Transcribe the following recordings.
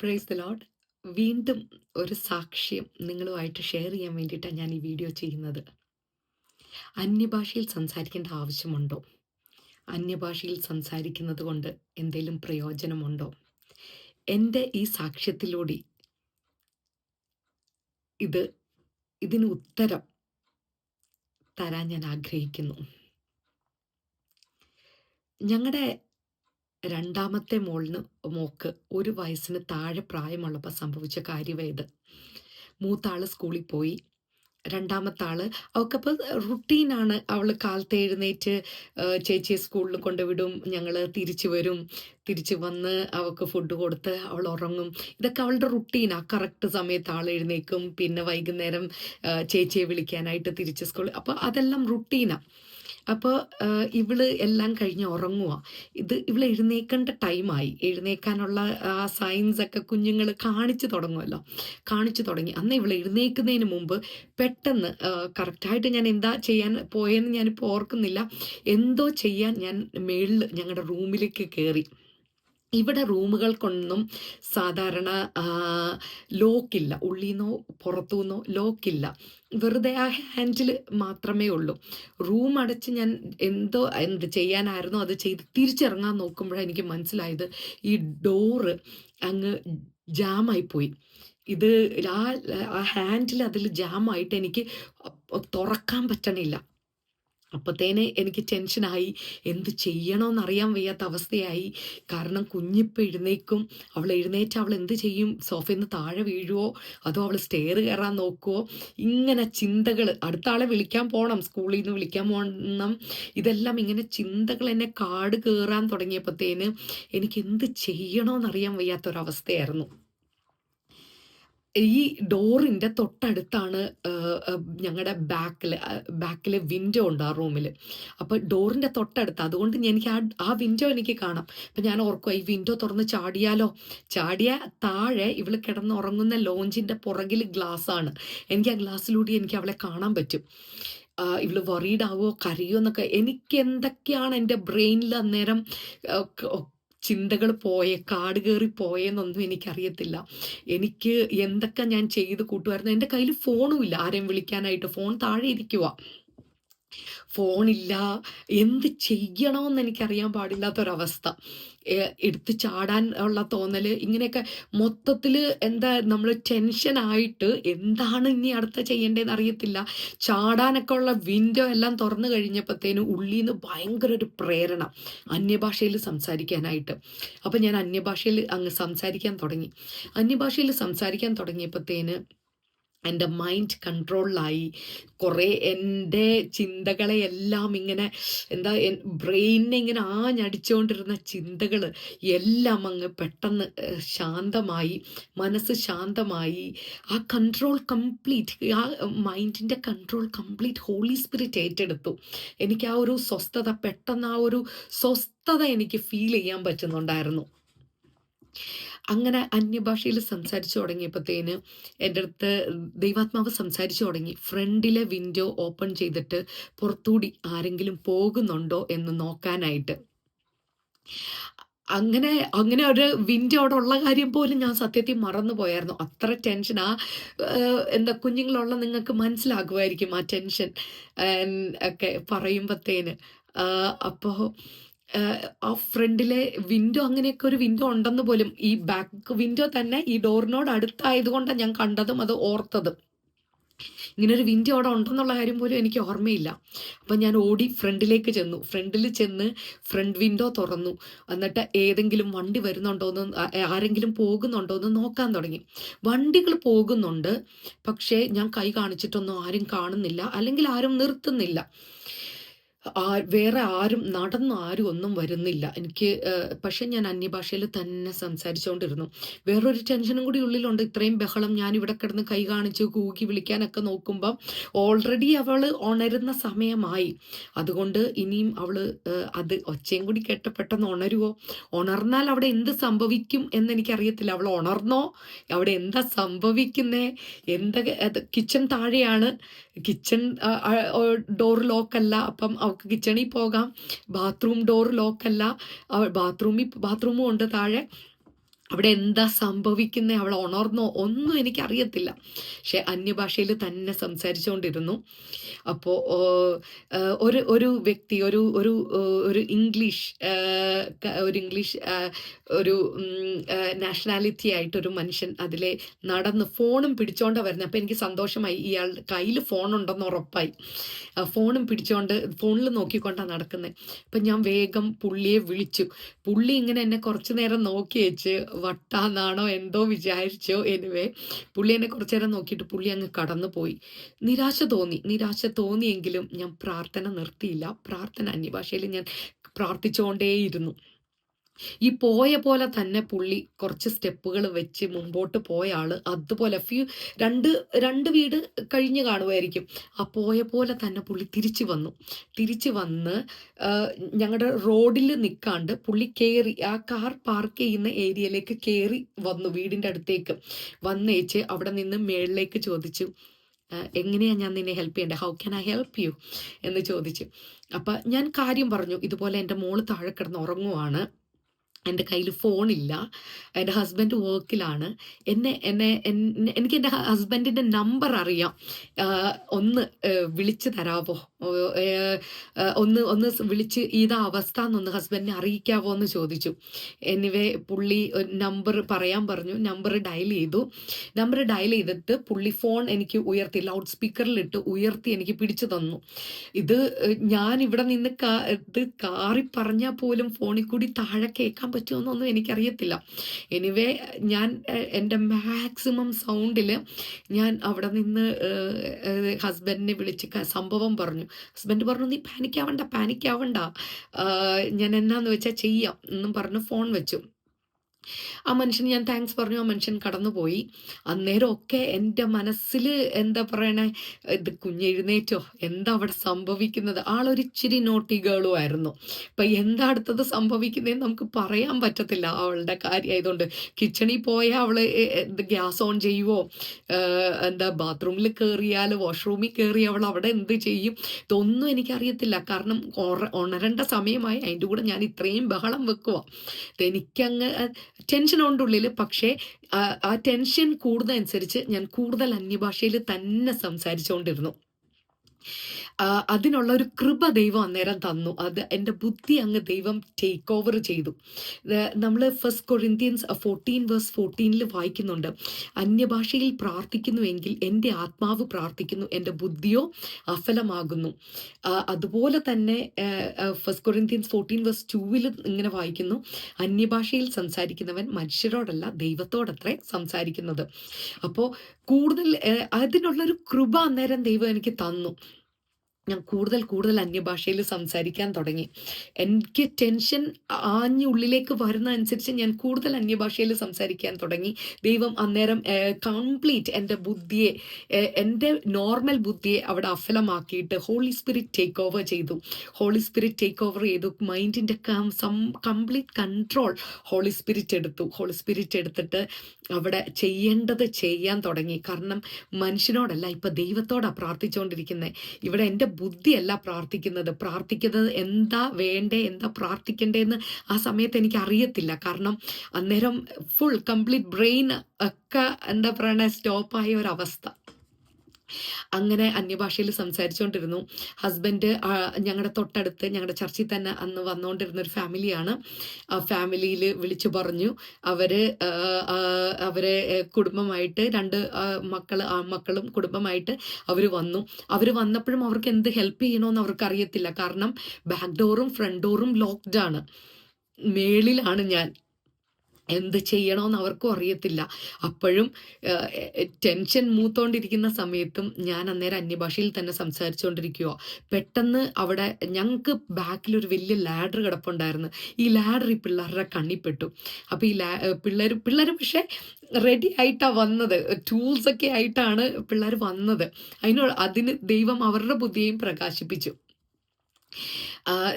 Praise the Lord. വീണ്ടും ഒരു സാക്ഷ്യം നിങ്ങളുമായിട്ട് ഷെയർ ചെയ്യാൻ വേണ്ടിയിട്ടാണ് ഞാൻ ഈ വീഡിയോ ചെയ്യുന്നത്. അന്യഭാഷയിൽ സംസാരിക്കേണ്ട ആവശ്യമുണ്ടോ? അന്യഭാഷയിൽ സംസാരിക്കുന്നത് കൊണ്ട് എന്തെങ്കിലും പ്രയോജനമുണ്ടോ? എൻ്റെ ഈ സാക്ഷ്യത്തിലൂടെ ഇത് ഇതിന് ഉത്തരം തരാൻ ഞാൻ ആഗ്രഹിക്കുന്നു. ഞങ്ങളുടെ രണ്ടാമത്തെ മോക്ക് 1 വയസ്സിന് താഴെ പ്രായമുള്ളപ്പോൾ സംഭവിച്ച കാര്യമാ ഇത്. മൂത്താള് സ്കൂളിൽ പോയി. രണ്ടാമത്തെ ആള് അവൾക്കപ്പോൾ റുട്ടീനാണ്. അവൾ കാലത്ത് എഴുന്നേറ്റ് ചേച്ചിയെ സ്കൂളിൽ കൊണ്ടുവിടും, ഞങ്ങൾ തിരിച്ചു വരും, തിരിച്ച് വന്ന് അവൾക്ക് ഫുഡ് കൊടുത്ത് അവൾ ഉറങ്ങും. ഇതൊക്കെ അവളുടെ റുട്ടീനാണ്. കറക്റ്റ് സമയത്ത് ആൾ എഴുന്നേക്കും, പിന്നെ വൈകുന്നേരം ചേച്ചിയെ വിളിക്കാനായിട്ട് തിരിച്ച് സ്കൂളിൽ. അപ്പോൾ അതെല്ലാം റുട്ടീനാണ്. അപ്പോൾ ഇവള് എല്ലാം കഴിഞ്ഞ് ഉറങ്ങുക. ഇവൾ എഴുന്നേൽക്കേണ്ട ടൈമായി. എഴുന്നേൽക്കാനുള്ള ആ സയൻസൊക്കെ കുഞ്ഞുങ്ങൾ കാണിച്ചു തുടങ്ങുമല്ലോ. കാണിച്ചു തുടങ്ങി. അന്ന് ഇവൾ എഴുന്നേൽക്കുന്നതിന് മുമ്പ് പെട്ടെന്ന് കറക്റ്റായിട്ട് ഞാൻ എന്താ ചെയ്യാൻ പോയെന്ന് ഞാനിപ്പോൾ ഓർക്കുന്നില്ല. എന്തോ ചെയ്യാൻ ഞാൻ മേളിൽ ഞങ്ങളുടെ റൂമിലേക്ക് കയറി. ഇവിടെ റൂമുകൾക്കൊന്നും സാധാരണ ലോക്കില്ല. ഉള്ളിന്നോ പുറത്തുനിന്നോ ലോക്കില്ല. വെറുതെ ആ ഹാൻഡിൽ മാത്രമേ ഉള്ളൂ. റൂം അടച്ച് ഞാൻ എന്ത് ചെയ്യാനായിരുന്നോ അത് ചെയ്ത് തിരിച്ചിറങ്ങാൻ നോക്കുമ്പോഴാണ് എനിക്ക് മനസ്സിലായത് ഈ ഡോറ് അങ്ങ് ജാമായിപ്പോയി. ഇത് ആ ഹാൻഡിൽ അതിൽ ജാമായിട്ട് എനിക്ക് തുറക്കാൻ പറ്റണില്ല. അപ്പോഴത്തേന് എനിക്ക് ടെൻഷനായി. എന്ത് ചെയ്യണമെന്നറിയാൻ വയ്യാത്ത അവസ്ഥയായി. കാരണം കുഞ്ഞിപ്പോൾ എഴുന്നേക്കും. അവൾ എഴുന്നേറ്റ് അവൾ എന്ത് ചെയ്യും? സോഫയിൽ നിന്ന് താഴെ വീഴുവോ, അതോ അവൾ സ്റ്റെയർ കയറാൻ നോക്കുവോ? ഇങ്ങനെ ചിന്തകൾ. അടുത്ത ആളെ വിളിക്കാൻ പോകണം, സ്കൂളിൽ നിന്ന് വിളിക്കാൻ പോകണം. ഇതെല്ലാം ഇങ്ങനെ ചിന്തകൾ എന്നെ കാട് കയറാൻ തുടങ്ങിയപ്പോഴത്തേന് എനിക്ക് എന്ത് ചെയ്യണമെന്നറിയാൻ വയ്യാത്തൊരവസ്ഥയായിരുന്നു. ഈ ഡോറിൻ്റെ തൊട്ടടുത്താണ് ഞങ്ങളുടെ ബാക്കിൽ വിൻഡോ ഉണ്ട് ആ റൂമിൽ. അപ്പോൾ ഡോറിൻ്റെ തൊട്ടടുത്ത്, അതുകൊണ്ട് എനിക്ക് ആ വിൻഡോ എനിക്ക് കാണാം. അപ്പം ഞാൻ ഓർക്കുക, ഈ വിൻഡോ തുറന്ന് ചാടിയ താഴെ ഇവൾ കിടന്നുറങ്ങുന്ന ലോഞ്ചിൻ്റെ പുറകിൽ ഗ്ലാസ്സാണ്. എനിക്ക് ആ ഗ്ലാസ്സിലൂടെ എനിക്ക് അവളെ കാണാൻ പറ്റും. ഇവൾ വറീഡാവോ കരയോ എന്നൊക്കെ എനിക്ക് എന്തൊക്കെയാണ് എൻ്റെ ബ്രെയിനിൽ അന്നേരം ചിന്തകൾ കാട് കയറി പോയെന്നൊന്നും എനിക്കറിയത്തില്ല. എനിക്ക് എന്തൊക്കെ ഞാൻ ചെയ്ത് കൂട്ടുമായിരുന്നു. എൻ്റെ കയ്യിൽ ഫോണും ഇല്ല ആരെയും വിളിക്കാനായിട്ട്. ഫോൺ താഴെ ഇരിക്കുക. ഫോണില്ല. എന്ത് ചെയ്യണമെന്ന് എനിക്കറിയാൻ പാടില്ലാത്തൊരവസ്ഥ. എടുത്ത് ചാടാൻ ഉള്ള തോന്നൽ, ഇങ്ങനെയൊക്കെ മൊത്തത്തിൽ എന്താ നമ്മൾ ടെൻഷനായിട്ട് എന്താണ് ഇനി അടുത്ത ചെയ്യേണ്ടതെന്ന് അറിയത്തില്ല. ചാടാനൊക്കെ ഉള്ള വിൻഡോ എല്ലാം തുറന്നു കഴിഞ്ഞപ്പോഴത്തേനും ഉള്ളിൽ നിന്ന് ഭയങ്കര ഒരു പ്രേരണ അന്യഭാഷയിൽ സംസാരിക്കാനായിട്ട്. അപ്പം ഞാൻ അന്യഭാഷയിൽ അങ്ങ് സംസാരിക്കാൻ തുടങ്ങിയപ്പോഴത്തേന് എൻ്റെ മൈൻഡ് കൺട്രോളിലായി. കുറേ എൻ്റെ ചിന്തകളെ എല്ലാം ഇങ്ങനെ ബ്രെയിനിനെ ഇങ്ങനെ ആഞ്ഞടിച്ചുകൊണ്ടിരുന്ന ചിന്തകൾ എല്ലാം അങ്ങ് പെട്ടെന്ന് ശാന്തമായി. മനസ്സ് ശാന്തമായി. ആ കൺട്രോൾ കംപ്ലീറ്റ്, ആ മൈൻഡിൻ്റെ കൺട്രോൾ കംപ്ലീറ്റ് ഹോളി സ്പിരിറ്റ് ഏറ്റെടുത്തു. എനിക്ക് ആ ഒരു സ്വസ്ഥത, പെട്ടെന്ന് ആ ഒരു സ്വസ്ഥത എനിക്ക് ഫീൽ ചെയ്യാൻ പറ്റുന്നുണ്ടായിരുന്നു. അങ്ങനെ അന്യഭാഷയിൽ സംസാരിച്ചു തുടങ്ങിയപ്പോഴത്തേന് എൻ്റെ അടുത്ത് ദൈവാത്മാവ് സംസാരിച്ചു തുടങ്ങി. ഫ്രണ്ടിലെ വിൻഡോ ഓപ്പൺ ചെയ്തിട്ട് പുറത്തൂടി ആരെങ്കിലും പോകുന്നുണ്ടോ എന്ന് നോക്കാനായിട്ട്. അങ്ങനെ ഒരു വിൻഡോ അവിടെ ഉള്ള കാര്യം പോലും ഞാൻ സത്യത്തിൽ മറന്നു പോയായിരുന്നു. അത്ര ടെൻഷൻ. കുഞ്ഞുങ്ങളുള്ള നിങ്ങൾക്ക് മനസ്സിലാകുമായിരിക്കും ആ ടെൻഷൻ ഒക്കെ പറയുമ്പോഴത്തേന്. അപ്പോൾ ആ ഫ്രണ്ടിലെ വിൻഡോ, അങ്ങനെയൊക്കെ ഒരു വിൻഡോ ഉണ്ടെന്ന് പോലും, ഈ ബാക്ക് വിൻഡോ തന്നെ ഈ ഡോറിനോട് അടുത്തായതുകൊണ്ടാണ് ഞാൻ കണ്ടതും അത് ഓർത്തതും. ഇങ്ങനൊരു വിൻഡോ അവിടെ ഉണ്ടെന്നുള്ള കാര്യം പോലും എനിക്ക് ഓർമ്മയില്ല. അപ്പം ഞാൻ ഓടി ഫ്രണ്ടിലേക്ക് ഫ്രണ്ടിൽ ചെന്ന് ഫ്രണ്ട് വിൻഡോ തുറന്നു. എന്നിട്ട് ഏതെങ്കിലും വണ്ടി വരുന്നുണ്ടോയെന്ന്, ആരെങ്കിലും പോകുന്നുണ്ടോയെന്ന് നോക്കാൻ തുടങ്ങി. വണ്ടികൾ പോകുന്നുണ്ട്, പക്ഷേ ഞാൻ കൈ കാണിച്ചിട്ടൊന്നും ആരും കാണുന്നില്ല, അല്ലെങ്കിൽ ആരും നിർത്തുന്നില്ല. വേറെ ആരും ആരും ഒന്നും വരുന്നില്ല. എനിക്ക് പക്ഷെ ഞാൻ അന്യഭാഷയിൽ തന്നെ സംസാരിച്ചുകൊണ്ടിരുന്നു. വേറൊരു ടെൻഷനും കൂടി ഉള്ളിലുണ്ട്. ഇത്രയും ബഹളം, ഞാൻ ഇവിടെ കിടന്ന് കൈ കാണിച്ച് കൂകി വിളിക്കാനൊക്കെ നോക്കുമ്പം ഓൾറെഡി അവൾ ഉണരുന്ന സമയമായി. അതുകൊണ്ട് ഇനിയും അവൾ അത് ഒച്ചയും കൂടി കേട്ട് പെട്ടെന്ന് ഉണരുമോ, ഉണർന്നാൽ അവിടെ എന്ത് സംഭവിക്കും എന്നെനിക്കറിയത്തില്ല. അവൾ ഉണർന്നോ, അവിടെ എന്താ സംഭവിക്കുന്നേ, കിച്ചൺ താഴെയാണ്. കിച്ചൺ ഡോർ ലോക്കല്ല. അപ്പം അവൾക്ക് കിച്ചണിൽ പോകാം. ബാത്റൂം ഡോർ ലോക്കല്ല. ബാത്റൂമും ഉണ്ട് താഴെ. അവിടെ എന്താ സംഭവിക്കുന്നത്, അവൾ ഉണർന്നോ ഒന്നും എനിക്കറിയത്തില്ല. പക്ഷെ അന്യഭാഷയിൽ തന്നെ സംസാരിച്ചുകൊണ്ടിരുന്നു. അപ്പോൾ ഒരു ഒരു വ്യക്തി ഒരു ഇംഗ്ലീഷ് ഒരു ഇംഗ്ലീഷ് ഒരു നാഷണാലിറ്റി ആയിട്ടൊരു മനുഷ്യൻ അതിലെ നടന്ന് ഫോണും പിടിച്ചോണ്ടാണ് വരുന്നത്. അപ്പോൾ എനിക്ക് സന്തോഷമായി, ഇയാളുടെ കയ്യിൽ ഫോണുണ്ടെന്ന് ഉറപ്പായി. ഫോണും പിടിച്ചോണ്ട് ഫോണിൽ നോക്കിക്കൊണ്ടാണ് നടക്കുന്നത്. അപ്പം ഞാൻ വേഗം പുള്ളിയെ വിളിച്ചു. പുള്ളി ഇങ്ങനെ എന്നെ കുറച്ച് നേരം നോക്കി വെച്ച് വട്ടാന്നാണോ എന്തോ വിചാരിച്ചോ. എനിവേ പുള്ളി എന്നെ കുറച്ച് നേരം നോക്കിയിട്ട് പുള്ളി അങ്ങ് കടന്നു പോയി. നിരാശ തോന്നിയെങ്കിലും ഞാൻ പ്രാർത്ഥന നിർത്തിയില്ല. പ്രാർത്ഥന അന്യഭാഷയിൽ ഞാൻ പ്രാർത്ഥിച്ചുകൊണ്ടേയിരുന്നു. ഈ പോയ പോലെ തന്നെ പുള്ളി കുറച്ച് സ്റ്റെപ്പുകൾ വെച്ച് മുമ്പോട്ട് പോയ ആള് അതുപോലെ രണ്ട് വീട് കഴിഞ്ഞ് കാണുമായിരിക്കും. ആ പോയ പോലെ തന്നെ പുള്ളി തിരിച്ചു വന്ന് ഞങ്ങളുടെ റോഡിൽ നിൽക്കാണ്ട് പുള്ളി കയറി ആ കാർ പാർക്ക് ചെയ്യുന്ന ഏരിയയിലേക്ക് കയറി വന്നു. വീടിൻ്റെ അടുത്തേക്ക് വന്നേച്ച് അവിടെ നിന്ന് മേളിലേക്ക് ചോദിച്ചു, എങ്ങനെയാണ് ഞാൻ നിന്നെ ഹെൽപ്പ് ചെയ്യേണ്ടത്, how can I help you എന്ന് ചോദിച്ചു. അപ്പം ഞാൻ കാര്യം പറഞ്ഞു, ഇതുപോലെ എൻ്റെ മോള് താഴെ കിടന്ന് ഉറങ്ങുവാണ്, എൻ്റെ കയ്യിൽ ഫോണില്ല, എൻ്റെ ഹസ്ബൻഡ് വർക്കിലാണ്, എനിക്ക് എൻ്റെ ഹസ്ബൻഡിൻ്റെ നമ്പർ അറിയാം, ഒന്ന് വിളിച്ച് തരാമോ, ഒന്ന് വിളിച്ച് ഇതാ അവസ്ഥ എന്നൊന്ന് ഹസ്ബൻഡിനെ അറിയിക്കാവോ എന്ന് ചോദിച്ചു. എനിവേ പുള്ളി നമ്പർ പറയാൻ പറഞ്ഞു. നമ്പർ ഡയൽ ചെയ്തിട്ട് പുള്ളി ഫോൺ എനിക്ക് ഉയർത്തി, ലൗഡ് സ്പീക്കറിലിട്ട് ഉയർത്തി എനിക്ക് പിടിച്ചു തന്നു. ഇത് ഞാൻ ഇവിടെ നിന്ന് ഇത് കാറി പറഞ്ഞാൽ പോലും ഫോണിൽ കൂടി താഴെ കേൾക്കാൻ പറ്റുമെന്നൊന്നും എനിക്കറിയത്തില്ല. എനിവേ ഞാൻ എൻ്റെ മാക്സിമം സൗണ്ടിൽ ഞാൻ അവിടെ നിന്ന് ഹസ്ബൻഡിനെ വിളിച്ച് സംഭവം പറഞ്ഞു. ഹസ്ബൻഡ് പറഞ്ഞു, നീ പാനിക്കാവണ്ട, ഞാൻ എന്നാന്ന് വെച്ചാൽ ചെയ്യാം എന്നും പറഞ്ഞു ഫോൺ വെച്ചു. ആ മനുഷ്യന് ഞാൻ താങ്ക്സ് പറഞ്ഞു. ആ മനുഷ്യൻ കടന്നുപോയി. അന്നേരമൊക്കെ എൻ്റെ മനസ്സിൽ എന്താ പറയണേ, ഇത് കുഞ്ഞെഴുന്നേറ്റോ, എന്താ അവിടെ സംഭവിക്കുന്നത്. ആളൊരിച്ചിരി നോട്ടി ഗേളും ആയിരുന്നു. അപ്പം എന്താ അടുത്തത് സംഭവിക്കുന്നതെന്ന് നമുക്ക് പറയാൻ പറ്റത്തില്ല. അവളുടെ കാര്യമായതുകൊണ്ട് കിച്ചണിൽ പോയാൽ അവൾ ഗ്യാസ് ഓൺ ചെയ്യുവോ, എന്താ ബാത്റൂമിൽ കയറിയാൽ വാഷ്റൂമിൽ കയറി അവൾ അവിടെ എന്ത് ചെയ്യും, ഇതൊന്നും എനിക്കറിയത്തില്ല. കാരണം ഉണരേണ്ട സമയമായി, അതിൻ്റെ കൂടെ ഞാൻ ഇത്രയും ബഹളം വെക്കുക. എനിക്കങ്ങ് ടെൻഷൻ ഉണ്ട് ഉള്ളിൽ. പക്ഷേ ആ ടെൻഷൻ കൂടുന്നതനുസരിച്ച് ഞാൻ കൂടുതൽ അന്യഭാഷയിൽ തന്നെ സംസാരിച്ചുകൊണ്ടിരുന്നു. അതിനുള്ള ഒരു കൃപ ദൈവം അന്നേരം തന്നു. അത് എൻ്റെ ബുദ്ധി അങ്ങ് ദൈവം ടേക്ക് ഓവർ ചെയ്തു. നമ്മൾ 1 Corinthians 14:14 വായിക്കുന്നുണ്ട്, അന്യഭാഷയിൽ പ്രാർത്ഥിക്കുന്നുവെങ്കിൽ എൻ്റെ ആത്മാവ് പ്രാർത്ഥിക്കുന്നു, എൻ്റെ ബുദ്ധിയോ അഫലമാകുന്നു. അതുപോലെ തന്നെ 1 Corinthians 14:2 ഇങ്ങനെ വായിക്കുന്നു, അന്യഭാഷയിൽ സംസാരിക്കുന്നവൻ മനുഷ്യരോടല്ല ദൈവത്തോടത്രേ സംസാരിക്കുന്നത്. അപ്പോൾ കൂടുതൽ അതിനുള്ളൊരു കൃപ അന്നേരം ദൈവം എനിക്ക് തന്നു. ഞാൻ കൂടുതൽ അന്യഭാഷയിൽ സംസാരിക്കാൻ തുടങ്ങി. എനിക്ക് ടെൻഷൻ ഉള്ളിലേക്ക് വരുന്നതനുസരിച്ച് ഞാൻ കൂടുതൽ അന്യഭാഷയിൽ സംസാരിക്കാൻ തുടങ്ങി. ദൈവം അന്നേരം കംപ്ലീറ്റ് എൻ്റെ ബുദ്ധിയെ, എൻ്റെ നോർമൽ ബുദ്ധിയെ അവിടെ അഫലമാക്കിയിട്ട് ഹോളി സ്പിരിറ്റ് ടേക്ക് ഓവർ ചെയ്തു. മൈൻഡിൻ്റെ കംപ്ലീറ്റ് കൺട്രോൾ ഹോളി സ്പിരിറ്റ് എടുത്തിട്ട് അവിടെ ചെയ്യേണ്ടത് ചെയ്യാൻ തുടങ്ങി. കാരണം മനുഷ്യനോടല്ല, ഇപ്പം ദൈവത്തോടാണ് പ്രാർത്ഥിച്ചുകൊണ്ടിരിക്കുന്നത്. ഇവിടെ എൻ്റെ ബുദ്ധിയല്ല പ്രാർത്ഥിക്കുന്നത് എന്താ വേണ്ടേ, എന്താ പ്രാർത്ഥിക്കേണ്ടതെന്ന് ആ സമയത്ത് എനിക്ക് അറിയത്തില്ല. കാരണം അന്നേരം ഫുൾ കംപ്ലീറ്റ് ബ്രെയിൻ ഒക്കെ എന്താ പറയണ സ്റ്റോപ്പായ ഒരവസ്ഥ. അങ്ങനെ അന്യഭാഷയിൽ സംസാരിച്ചുകൊണ്ടിരുന്നു. ഹസ്ബൻഡ് ഞങ്ങളുടെ തൊട്ടടുത്ത് ഞങ്ങളുടെ ചർച്ചിൽ തന്നെ അന്ന് വന്നുകൊണ്ടിരുന്ന ഒരു ഫാമിലിയാണ്. ആ ഫാമിലിയിൽ വിളിച്ചു പറഞ്ഞു, അവരെ കുടുംബമായിട്ട് 2 മക്കളും കുടുംബമായിട്ട് അവർ വന്നപ്പോഴും അവർക്ക് എന്ത് ഹെൽപ്പ് ചെയ്യണമെന്ന് അവർക്ക് അറിയത്തില്ല. കാരണം ബാക്ക് ഡോറും ഫ്രണ്ട് ഡോറും ലോക്ക്ഡാണ്. മേളിലാണ് ഞാൻ, എന്ത് ചെയ്യണമെന്ന് അവർക്കും അറിയത്തില്ല. അപ്പോഴും ടെൻഷൻ മൂത്തോണ്ടിരിക്കുന്ന സമയത്തും ഞാൻ അന്നേരം അന്യഭാഷയിൽ തന്നെ സംസാരിച്ചുകൊണ്ടിരിക്കുക. പെട്ടെന്ന് അവിടെ ഞങ്ങൾക്ക് ബാക്കിലൊരു വലിയ ലാഡർ കിടപ്പുണ്ടായിരുന്നു. ഈ ലാഡർ ഈ പിള്ളേരുടെ കണ്ണിപ്പെട്ടു. അപ്പോൾ ഈ പിള്ളേർ പക്ഷേ റെഡി ആയിട്ടാണ് വന്നത്, ടൂൾസൊക്കെ ആയിട്ടാണ് പിള്ളേർ വന്നത്. അതിന് ദൈവം അവരുടെ ബുദ്ധിയെയും പ്രകാശിപ്പിച്ചു.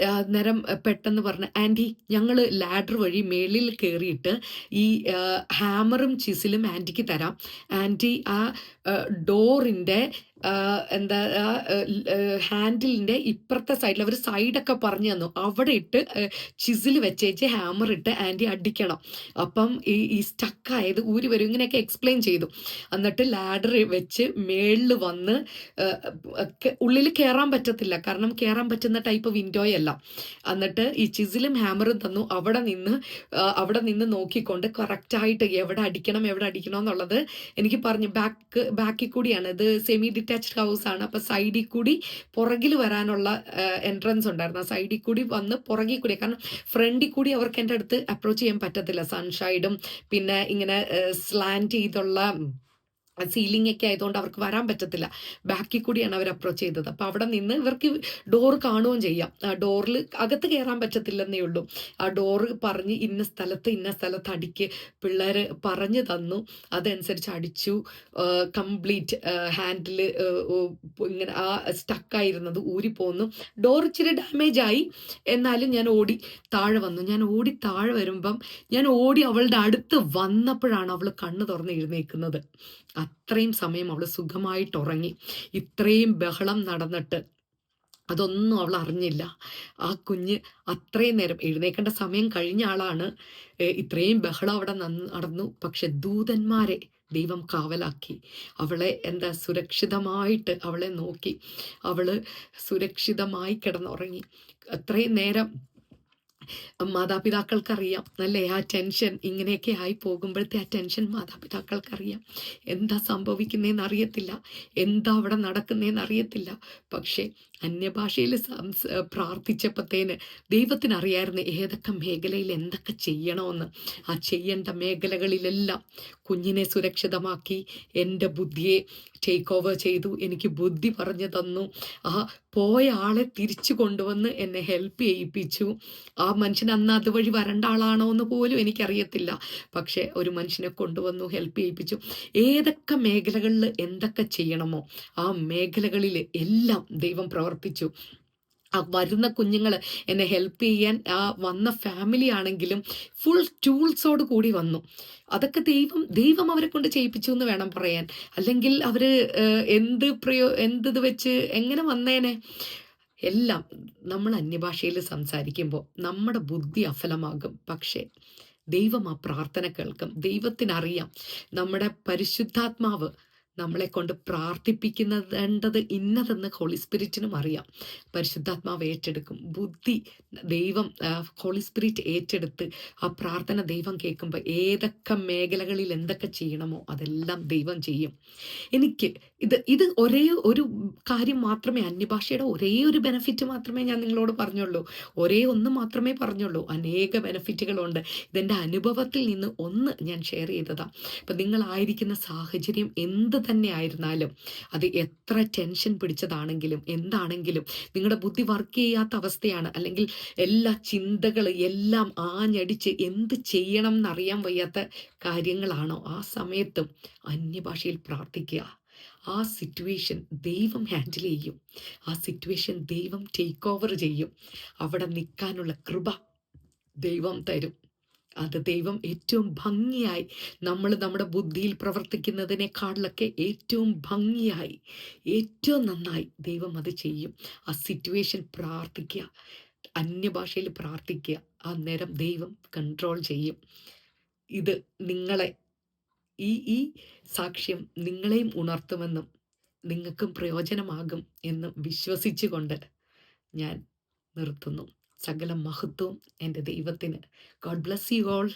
അന്നേരം പെട്ടെന്ന് പറഞ്ഞു, ആൻറ്റി ഞങ്ങൾ ലാഡർ വഴി മേളിൽ കയറിയിട്ട് ഈ ഹാമറും ചിസിലും ആൻറ്റിക്ക് തരാം, ആൻറ്റി ആ ഡോറിൻ്റെ എന്താ ഹാൻഡിലിൻ്റെ ഇപ്പുറത്തെ സൈഡിൽ അവർ സൈഡൊക്കെ പറഞ്ഞു തന്നു. അവിടെ ഇട്ട് ചിസിൽ വെച്ചേച്ച് ഹാമർ ഇട്ട് ആൻറ്റി അടിക്കണം. അപ്പം ഈ സ്റ്റക്കായത് ഊരി വരും. ഇങ്ങനെയൊക്കെ എക്സ്പ്ലെയിൻ ചെയ്തു. എന്നിട്ട് ലാഡർ വെച്ച് മേളിൽ വന്ന് ഉള്ളിൽ കയറാൻ പറ്റത്തില്ല, കാരണം കയറാൻ പറ്റുന്ന ടൈപ്പ് വിൻഡോയല്ല. എന്നിട്ട് ഈ ചിസിലും ഹാമറും തന്നു. അവിടെ നിന്ന് നോക്കിക്കൊണ്ട് കറക്റ്റായിട്ട് എവിടെ അടിക്കണം എന്നുള്ളത് എനിക്ക് പറഞ്ഞു. ബാക്കിൽ കൂടിയാണ് ഇത്, സെമി ഡിറ്റാച്ച്ഡ് ഹൗസ് ആണ്. അപ്പോൾ സൈഡിൽ കൂടി പുറകിൽ വരാനുള്ള എൻട്രൻസ് ഉണ്ടായിരുന്നു. ആ സൈഡിൽ കൂടി വന്ന് പുറകിൽ കൂടി, കാരണം ഫ്രണ്ടിൽ കൂടി അവർക്ക് എൻ്റെ അടുത്ത് അപ്രോച്ച് ചെയ്യാൻ പറ്റത്തില്ല. സൺഷൈഡും പിന്നെ ഇങ്ങനെ സ്ലാൻഡ് ചെയ്തുള്ള സീലിംഗ് ഒക്കെ ആയതുകൊണ്ട് അവർക്ക് വരാൻ പറ്റത്തില്ല. ബാക്കിൽ കൂടിയാണ് അവർ അപ്രോച്ച് ചെയ്തത്. അപ്പോൾ അവിടെ നിന്ന് ഇവർക്ക് ഡോർ കാണുകയും ചെയ്യാം. ആ ഡോറിൽ അകത്ത് കയറാൻ പറ്റത്തില്ലെന്നേ ഉള്ളൂ. ആ ഡോറ് പറഞ്ഞ് ഇന്ന സ്ഥലത്ത് അടിക്ക് പിള്ളേർ പറഞ്ഞു തന്നു. അതനുസരിച്ച് അടിച്ചു. കംപ്ലീറ്റ് ഹാൻഡിൽ ഇങ്ങനെ ആ സ്റ്റക്കായിരുന്നത് ഊരിപ്പോന്നു. ഡോർ ഇച്ചിരി ഡാമേജ് ആയി. എന്നാലും ഞാൻ ഓടി താഴെ വന്നു. ഞാൻ ഓടി അവളുടെ അടുത്ത് വന്നപ്പോഴാണ് അവൾ കണ്ണ് തുറന്ന് എഴുന്നേൽക്കുന്നത്. അത്രയും സമയം അവൾ സുഖമായിട്ട് ഉറങ്ങി. ഇത്രയും ബഹളം നടന്നിട്ട് അതൊന്നും അവൾ അറിഞ്ഞില്ല. ആ കുഞ്ഞ് അത്രയും നേരം, എഴുന്നേക്കേണ്ട സമയം കഴിഞ്ഞ ആളാണ്. ഇത്രയും ബഹളം അവിടെ നടന്നു. പക്ഷെ ദൂതന്മാരെ ദൈവം കാവലാക്കി. അവളെ സുരക്ഷിതമായിട്ട് അവളെ നോക്കി. അവള് സുരക്ഷിതമായി കിടന്നുറങ്ങി. അത്രയും നേരം മാതാപിതാക്കൾക്കറിയാം അല്ലേ, ആ ടെൻഷൻ ഇങ്ങനെയൊക്കെ ആയി പോകുമ്പോഴത്തെ ആ ടെൻഷൻ മാതാപിതാക്കൾക്കറിയാം. എന്താ സംഭവിക്കുന്നതെന്ന് അറിയത്തില്ല, എന്താ അവിടെ നടക്കുന്നതെന്ന് അറിയത്തില്ല. പക്ഷേ അന്യഭാഷയിൽ പ്രാർത്ഥിച്ചപ്പോഴത്തേന് ദൈവത്തിനറിയായിരുന്നു ഏതൊക്കെ മേഖലയിൽ എന്തൊക്കെ ചെയ്യണമെന്ന്. ആ ചെയ്യേണ്ട മേഖലകളിലെല്ലാം കുഞ്ഞിനെ സുരക്ഷിതമാക്കി. എൻ്റെ ബുദ്ധിയെ ടേക്ക് ഓവർ ചെയ്തു. എനിക്ക് ബുദ്ധി പറഞ്ഞു തന്നു. ആ പോയ ആളെ തിരിച്ചു കൊണ്ടുവന്ന് എന്നെ ഹെൽപ്പ് ചെയ്യിപ്പിച്ചു. ആ മനുഷ്യൻ അന്ന് അതുവഴി വരേണ്ട ആളാണോ എന്ന് പോലും എനിക്കറിയത്തില്ല. പക്ഷേ ഒരു മനുഷ്യനെ കൊണ്ടുവന്നു, ഹെൽപ്പ് ചെയ്യിപ്പിച്ചു. ഏതൊക്കെ മേഖലകളിൽ എന്തൊക്കെ ചെയ്യണമോ ആ മേഖലകളിൽ എല്ലാം ദൈവം പ്രവർത്തിച്ചു. ആ വരുന്ന കുഞ്ഞുങ്ങൾ എന്നെ ഹെൽപ്പ് ചെയ്യാൻ വന്ന ഫാമിലി ആണെങ്കിലും ഫുൾ ടൂൾസോട് കൂടി വന്നു. അതൊക്കെ ദൈവം അവരെ കൊണ്ട് ചെയ്യിപ്പിച്ചു എന്ന് വേണം പറയാൻ. അല്ലെങ്കിൽ അവർ എന്ത് വെച്ച് എങ്ങനെ വന്നേനെ. എല്ലാം നമ്മൾ അന്യഭാഷയിൽ സംസാരിക്കുമ്പോൾ നമ്മുടെ ബുദ്ധി അഫലമാകും. പക്ഷേ ദൈവം ആ പ്രാർത്ഥന കേൾക്കും. ദൈവത്തിനറിയാം നമ്മുടെ പരിശുദ്ധാത്മാവ് നമ്മളെ കൊണ്ട് പ്രാർത്ഥിപ്പിക്കുന്നത് ഇന്നതെന്ന് ഹോളി സ്പിരിറ്റിനും അറിയാം. പരിശുദ്ധാത്മാവ് ഏറ്റെടുക്കും. ബുദ്ധി ദൈവം ഹോളി സ്പിരിറ്റ് ഏറ്റെടുത്ത് ആ പ്രാർത്ഥന ദൈവം കേൾക്കുമ്പോൾ ഏതൊക്കെ മേഖലകളിൽ എന്തൊക്കെ ചെയ്യണമോ അതെല്ലാം ദൈവം ചെയ്യും. എനിക്ക് ഇത് ഒരേ ഒരു കാര്യം മാത്രമേ, അന്യഭാഷയുടെ ഒരേ ഒരു ബെനഫിറ്റ് മാത്രമേ ഞാൻ നിങ്ങളോട് പറഞ്ഞുള്ളൂ. ഒരേ ഒന്ന് മാത്രമേ പറഞ്ഞുള്ളൂ. അനേക ബെനഫിറ്റുകളുണ്ട്. ഇതെൻ്റെ അനുഭവത്തിൽ നിന്ന് ഒന്ന് ഞാൻ ഷെയർ ചെയ്തതാണ്. അപ്പം നിങ്ങളായിരിക്കുന്ന സാഹചര്യം എന്ത് തന്നെ ആയിരുന്നാലും, അത് എത്ര ടെൻഷൻ പിടിച്ചതാണെങ്കിലും എന്താണെങ്കിലും, നിങ്ങളുടെ ബുദ്ധി വർക്ക് ചെയ്യാത്ത അവസ്ഥയാണ്, അല്ലെങ്കിൽ എല്ലാ ചിന്തകൾ എല്ലാം ആഞ്ഞടിച്ച് എന്ത് ചെയ്യണം എന്നറിയാൻ വയ്യാത്ത കാര്യങ്ങളാണോ, ആ സമയത്തും അന്യഭാഷയിൽ പ്രാർത്ഥിക്കുക. ആ സിറ്റുവേഷൻ ദൈവം ഹാൻഡിൽ ചെയ്യും. ആ സിറ്റുവേഷൻ ദൈവം ടേക്ക് ഓവർ ചെയ്യും. അവിടെ നിൽക്കാനുള്ള കൃപ ദൈവം തരും. അത് ദൈവം ഏറ്റവും ഭംഗിയായി, നമ്മൾ നമ്മുടെ ബുദ്ധിയിൽ പ്രവർത്തിക്കുന്നതിനേക്കാളിലൊക്കെ ഏറ്റവും ഭംഗിയായി, ഏറ്റവും നന്നായി ദൈവം അത് ചെയ്യും. ആ സിറ്റുവേഷൻ പ്രാർത്ഥിക്കുക, അന്യഭാഷയിൽ പ്രാർത്ഥിക്കുക. അന്നേരം ദൈവം കൺട്രോൾ ചെയ്യും. ഇത് നിങ്ങളെ ഈ സാക്ഷ്യം നിങ്ങളെയും ഉണർത്തുമെന്നും നിങ്ങൾക്കും പ്രയോജനമാകും എന്നും വിശ്വസിച്ചുകൊണ്ട് ഞാൻ നിർത്തുന്നു. സകല മഹത്വവും എൻ്റെ ദൈവത്തിന്. God bless you all.